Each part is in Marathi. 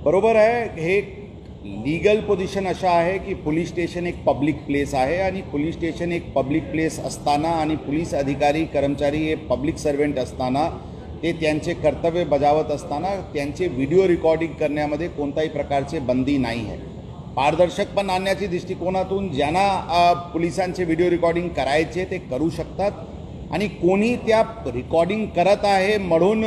बरोबर आहे। हे लीगल पोझिशन अशा आहे की पोलीस स्टेशन एक पब्लिक प्लेस आहे आणि पोलीस स्टेशन एक पब्लिक प्लेस असताना आणि पोलीस अधिकारी कर्मचारी हे पब्लिक सर्वेंट असताना ते त्यांचे कर्तव्य बजावत असताना त्यांचे व्हिडिओ रेकॉर्डिंग करण्यामध्ये कोणत्याही प्रकारचे बंदी नाही आहे। पारदर्शकपण आणण्याच्या दृष्टिकोनातून ज्यांना पोलिसांचे व्हिडिओ रेकॉर्डिंग करायचे ते करू शकतात आणि कोणी त्या रेकॉर्डिंग करत आहे म्हणून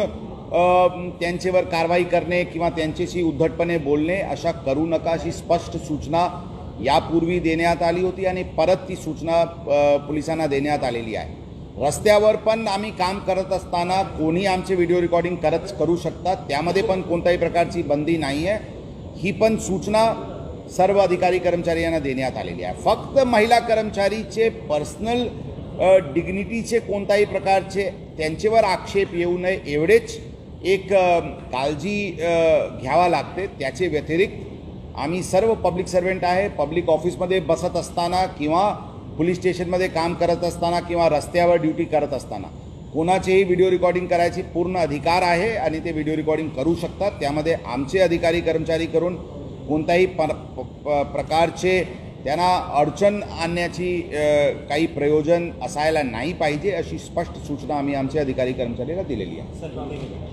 त्यांच्यावर कारवाई करणे किंवा त्यांच्याशी उद्धटपणे बोलणे अशा करू नका अशी स्पष्ट सूचना यापूर्वी देण्यात आली होती आणि परत ती सूचना पोलिसांना देण्यात आलेली आहे। रस्त्यावर पण आम्ही काम करत असताना कोणी आमचे व्हिडिओ रेकॉर्डिंग करू शकतात, त्यामध्ये पण कोणत्याही प्रकारची बंदी नाही आहे। ही पण सूचना सर्व अधिकारी कर्मचारी यांना देण्यात आलेली आहे। फक्त महिला कर्मचारीचे पर्सनल डिग्निटीचे कोणत्याही प्रकारचे त्यांच्यावर आक्षेप येऊ नये एवढेच एक काळजी घ्यावा लागते। त्याचे व्यतिरिक्त आम्ही सर्व पब्लिक सर्वेंट आहे, पब्लिक ऑफिसमध्ये बसत असताना किंवा पोलीस स्टेशनमध्ये काम करत असताना किंवा रस्त्यावर ड्युटी करत असताना कोणाचेही व्हिडिओ रेकॉर्डिंग करायची पूर्ण अधिकार आहे आणि ते व्हिडिओ रेकॉर्डिंग करू शकतात। त्यामध्ये आमचे अधिकारी कर्मचारी करून कोणत्याही प्रकारचे त्यांना अडचण आणण्याची काही प्रयोजन असायला नाही पाहिजे अशी स्पष्ट सूचना आम्ही आमच्या अधिकारी कर्मचाऱ्याला दिलेली आहे।